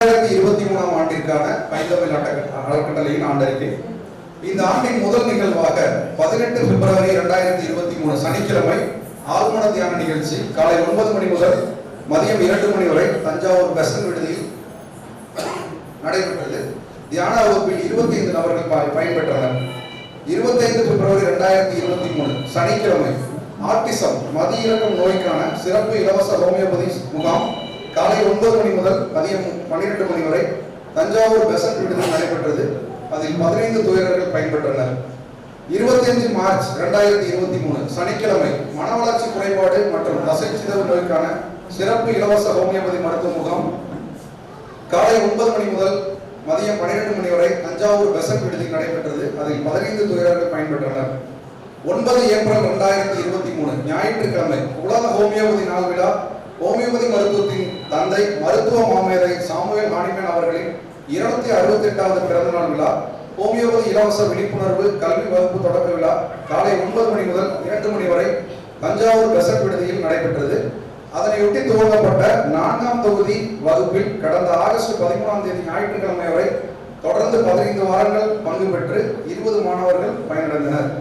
2023ஆம் ஆண்டிற்கான பைந்தமிழ் அறக்கட்டளையின் ஆண்டறிக்கை. இந்த ஆண்டின் முதல் நிகழ்வாக 18 பிப்ரவரி 2023 சனிக்கிழமை ஆழ்மன தியான நிகழ்ச்சி காலை 9 மணி முதல் மதியம் 2 மணி வரை தஞ்சாவூர் பெசன் விடுதியில் நடைபெற்றது. தியான வகுப்பில் 25 நபர்கள் பயன்பெற்றனர். 25 பிப்ரவரி 2023 சனிக்கிழமை ஆட்டிசம் மதியிறக்கம் நோய்க்கான சிறப்பு இலவச ஹோமியோபதி முகாம் காலை 9 மணி முதல் மதியம் 12 மணி வரை தஞ்சாவூர் பெசன் விடுதியில் நடைபெற்றது. அதில் 15 துயரர்கள் பயன்பெற்றனர். 25 மார்ச் 2023 சனிக்கிழமை மன வளர்ச்சி குறைபாடு மற்றும் தசைச்சிதவு நோய்க்கான சிறப்பு இலவச ஹோமியோபதி மருத்துவ முகாம் காலை 9 மணி முதல் மதியம் 12 மணி வரை தஞ்சாவூர் பெசன் விடுதியில் நடைபெற்றது. அதில் 15 துயரர்கள் பயன்பெற்றனர். 9 ஏப்ரல் 2023 ஞாயிற்றுக்கிழமை உலக ஹோமியோபதி நாள் விழா ஹோமியோபதி மருத்துவத்தின் தந்தை மருத்துவ மாமேதை சாமுவேல் ஹானிமேன் அவர்களின் 268வது பிறந்த நாள் விழா ஹோமியோபதி இலவச விழிப்புணர்வு கல்வி வகுப்பு தொடக்க விழா காலை 9 மணி முதல் 2 மணி வரை தஞ்சாவூர் பெசன் விடுதியில் நடைபெற்றது. அதனையொட்டி துவங்கப்பட்ட 4ஆம் தொகுதி வகுப்பில் கடந்த ஆகஸ்ட் 13ஆம் தேதி ஞாயிற்றுக்கிழமை வரை தொடர்ந்து 15 வாரங்கள் பங்கு பெற்று 20 மாணவர்கள் பயனடைந்தனர்.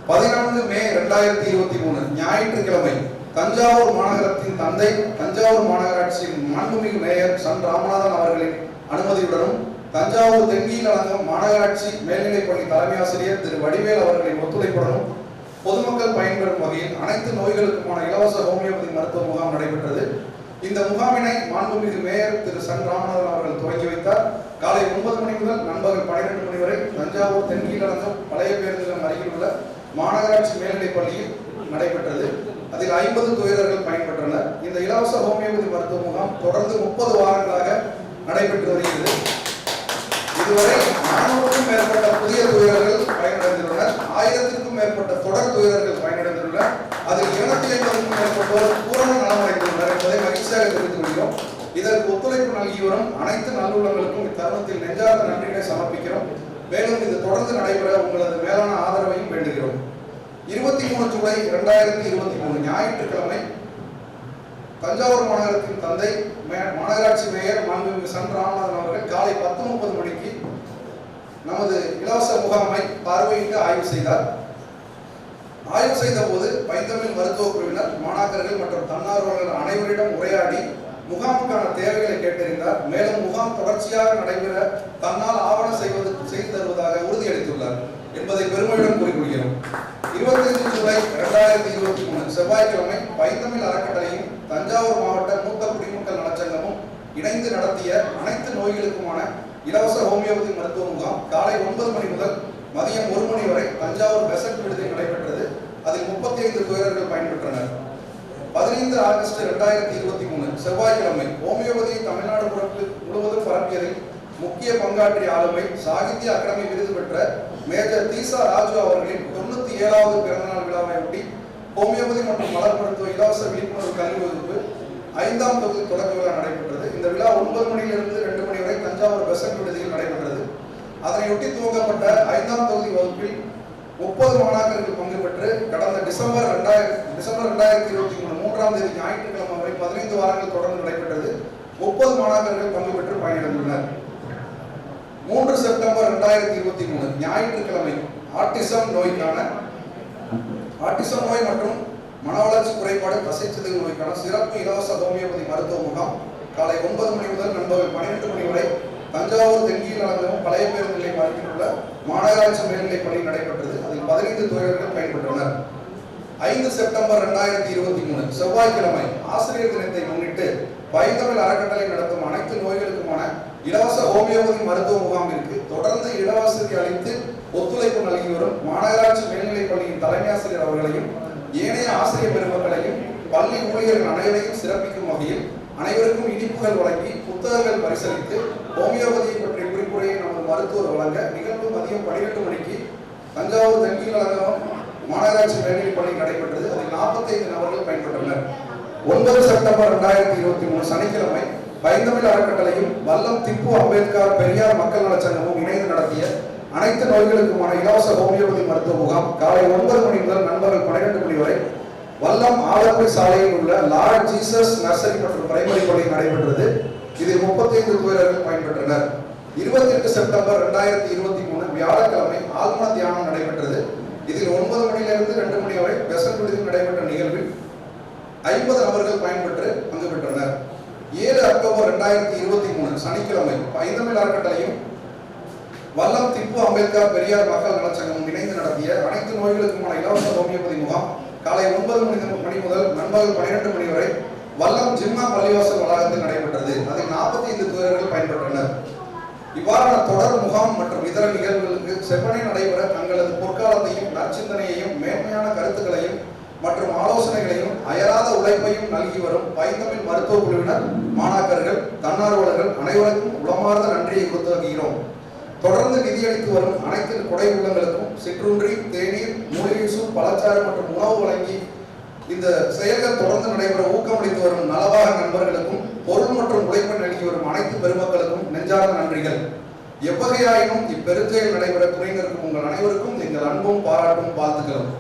14 மே 2023 ஞாயிற்றுக்கிழமை தஞ்சாவூர் மாநகரத்தின் தந்தை தஞ்சாவூர் மாநகராட்சியின் மாண்புமிகு மேயர் சன் ராமநாதன் அவர்களின் அனுமதியுடனும் தஞ்சாவூர் தென்கீழ் அலங்கம் மாநகராட்சி மேல்நிலைப்பள்ளி தலைமை ஆசிரியர் திரு வடிவேல் அவர்களின் ஒத்துழைப்புடனும் பொதுமக்கள் பயன்பெறும் வகையில் அனைத்து நோய்களுக்குமான இலவச ஹோமியோபதி மருத்துவ முகாம் நடைபெற்றது. இந்த முகாமினை மாண்புமிகு மேயர் திரு சன் ராமநாதன் அவர்கள் துவக்கி வைத்தார். காலை 9 மணி முதல் நண்பகல் 12 மணி வரை தஞ்சாவூர் தென்கீழ் அலங்கம் பழைய பேருந்து நிலையம் அருகில் உள்ள மாநகராட்சி மேல்நிலைப் பள்ளியில் நடைபெற்றது. அதில் 50 துயரர்கள் பயன்பெற்றனர். இந்த இலவச ஹோமியோபதி மருத்துவ முகாம் தொடர்ந்து 30 வாரங்களாக நடைபெற்று வருகிறது. இதுவரை 400க்கும் மேற்பட்ட புதிய துயரர்கள் பயனடைந்துள்ளனர். 1000க்கும் மேற்பட்ட தொடர் துயரர்கள் பயனடைந்துள்ளனர். அதில் 250க்கும் மேற்பட்டோர் பூரண நலமடைந்துள்ளனர் என்பதை மகிழ்ச்சியாக தெரிவித்துக் கொள்கிறோம். இதற்கு ஒத்துழைப்பு நல்கி வரும் அனைத்து நல்லுள்ளங்களுக்கும் இத்தருணத்தில் நெஞ்சார்ந்த நன்றிகளை சமர்ப்பிக்கிறோம். மேலும் இது தொடர்ந்து நடைபெற உங்களது மேலான ஆதரவையும் வேண்டுகிறோம். 23 ஜூலை 2023 ஞாயிற்றுக்கிழமை தஞ்சாவூர் மாநகரத்தின் தந்தை மாநகராட்சி மேயர் மாண்புமிகு சன் ராமநாதன் அவர்கள் காலை 10:30 மணிக்கு நமது இலவச முகாமை பார்வையிட்டு ஆய்வு செய்தார். ஆய்வு செய்த போது பைந்தமிழ் மருத்துவ குழுவினர் மாணாக்கர்கள் மற்றும் தன்னார்வலர்கள் அனைவரிடம் உரையாடி முகாமுக்கான தேவைகளை கேட்டறிந்தார். மேலும் முகாம் தொடர்ச்சியாக நடைபெற தன்னால் ஆவணம் செய்து தருவதாக உறுதியளித்துள்ளார் என்பதை பெருமையுடன் கூறிக்கொள்கிறோம். 25 ஜூலை 2023 செவ்வாய்க்கிழமை பைந்தமிழ் அறக்கட்டளையும் தஞ்சாவூர் மாவட்ட மூத்த குடிமக்கள் நலச்சங்கமும் இணைந்து நடத்திய அனைத்து நோய்களுக்குமான இலவச ஹோமியோபதி மருத்துவ முகாம் காலை 9 மணி முதல் மதியம் 1 மணி வரை தஞ்சாவூர் பெசன் விடுதியில் நடைபெற்றது. அதில் 35 துயரர்கள் பயன்பெற்றனர். 15 ஆகஸ்ட் 2023 செவ்வாய்க்கிழமை ஹோமியோபதி தமிழ்நாடு முழுவதும் பரப்பியதில் முக்கிய பங்காற்றிய ஆளுமை சாகித்ய அகாடமி விருது பெற்ற மேஜர் தீசா ராஜு அவர்களின் 97வது பிறந்தநாள் விழாவை ஒட்டி ஹோமியோபதி மற்றும் மலர் மருத்துவ இலவச விழிப்புணர்வு கல்வி வகுப்பு 5ஆம் தொகுதி தொடக்க விழா நடைபெற்றது. இந்த விழா 9 மணியிலிருந்து 2 மணி வரை தஞ்சாவூர் பெசன் விடுதியில் நடைபெற்றது. அதனையொட்டி துவங்கப்பட்ட 5ஆம் தொகுதி வகுப்பில் 30 மாணாக்கர்கள் பங்கு பெற்று கடந்த டிசம்பர் 2023 3ஆம் தேதி ஞாயிற்றுக்கிழமை வரை 15 வாரங்கள் தொடர்ந்து நடைபெற்றது. 30 மாணாக்கர்கள் பங்கு பெற்று பயனடைந்துள்ளனர். 3 செப்டம்பர் 2023 ஞாயிற்றுக்கிழமை ஆட்டிசம் நோய் மற்றும் மன வளர்ச்சி குறைபாடு தசைச்சிதைவு நோய்க்கான சிறப்பு இலவச ஹோமியோபதி மருத்துவ முகாம் காலை 9 மணி முதல் நண்பகல் 12 மணி வரை தஞ்சாவூர் தென்கீழ் அலங்கம் பழைய பேருந்து நிலையம் அருகில் உள்ள மாநகராட்சி மேல்நிலைப் பள்ளி நடைபெற்றது. அதில் 15 துயரர்கள் பயன்பெற்றனர். 5 செப்டம்பர் 2023 செவ்வாய்க்கிழமை ஆசிரியர் தினத்தை முன்னிட்டு பைந்தமிழ் அறக்கட்டளை நடத்தும் அனைத்து நோய்களுக்குமான இலவச ஹோமியோபதி மருத்துவ முகாமிற்கு தொடர்ந்து இடவசதி அளித்து ஒத்துழைப்பு நல்கி வரும் மாநகராட்சி மேல்நிலைப் பள்ளியின் தலைமை ஆசிரியர் அவர்களையும் ஏனைய ஆசிரியர் பெருமக்களையும் பள்ளி ஊழியர்கள் அனைவரையும் சிறப்பிக்கும் வகையில் அனைவருக்கும் இனிப்புகள் வழங்கி புத்தகங்கள் பரிசளித்து ஹோமியோபதியை பற்றிய குறிப்புரையை நமது மருத்துவர் வழங்க நிகழ்வு மதியம் 12 மணிக்கு தஞ்சாவூர் தென்கீழ் அலங்கம் மாநகராட்சி மேல்நிலைப் பள்ளி நடைபெற்றது. அதில் 45 நபர்கள் பயன்பெற்றனர். 9 செப்டம்பர் 2023 சனிக்கிழமை பைந்தமிழ் அறக்கட்டளையும் வல்லம் திப்பு அம்பேத்கர் பெரியார் மக்கள் நலச்சங்கமும் இணைந்து நடத்திய அனைத்து நோய்களுக்குமான இலவச ஹோமியோபதி மருத்துவ முகாம் காலை 9 மணி முதல் நண்பகல் 12 மணி வரை வல்லம் ஆலப்பை சாலையில் உள்ள லார்ட் ஜீசஸ் நர்சரி மற்றும் பிரைமரி பள்ளி நடைபெற்றது. இதில் 35 துயரர்கள் பயன்பெற்றனர். 28 செப்டம்பர் 2023 வியாழக்கிழமை ஆழ்மன தியானம் நடைபெற்றது. இதில் 9 மணியிலிருந்து 2 மணி வரை பெசன்ட் விடுதியில் நடைபெற்ற நிகழ்வில் 50 நபர்கள் பயன்பெற்று பங்கு பெற்றனர். 7 அக்டோபர் 2023 சனிக்கிழமை பைந்தமிழ் அறக்கட்டளையும் வல்லம் திப்பு அம்பேத்கர் பெரியார் மக்கள் நலச்சங்கமும் இணைந்து நடத்திய அனைத்து நோய்களுக்குமான இலவச ஹோமியோபதி முகாம் காலை 9 மணி முதல் நண்பகல் 12 மணி வரை வல்லம் ஜிம்மா பள்ளிவாசல் வளாகத்தில் நடைபெற்றது. அதில் 45 துயரர்கள் பயன்பெற்றனர். இவ்வாறான தொடர் முகாம் மற்றும் இதர நிகழ்வுகளுக்கு செவ்வனே நடைபெற தங்களது பொற்காலத்தையும் நற்சிந்தனையையும் மேன்மையான கருத்துக்களையும் மற்றும் ஆலோசனைகளையும் அயராத உழைப்பையும் நல்கி வரும் பைந்தமிழ் மருத்துவ குழுவினர், மாணாக்கர்கள், தன்னார்வலர்கள் அனைவருக்கும் உளமார்ந்த நன்றியை கொடுத்துகிறோம். தொடர்ந்து நிதியளித்து வரும் அனைத்து கொடை உள்ளங்களுக்கும் சிற்றுண்டி, தேநீர், மூலிகை சூப், பழச்சாறு மற்றும் உணவு வழங்கி இந்த செயல்கள் தொடர்ந்து நடைபெற ஊக்கமளித்து வரும் நலவாக நண்பர்களுக்கும் பொருள் மற்றும் உழைப்பை நல்கி வரும் அனைத்து பெருமக்களுக்கும் நெஞ்சார்ந்த நன்றிகள். எவ்வகையாயினும் இப்பெருஞ்செயல் நடைபெற துணை நிற்கும் உங்கள் அனைவருக்கும் எங்கள் அன்பும் பாராட்டும் வாழ்த்துக்களும்.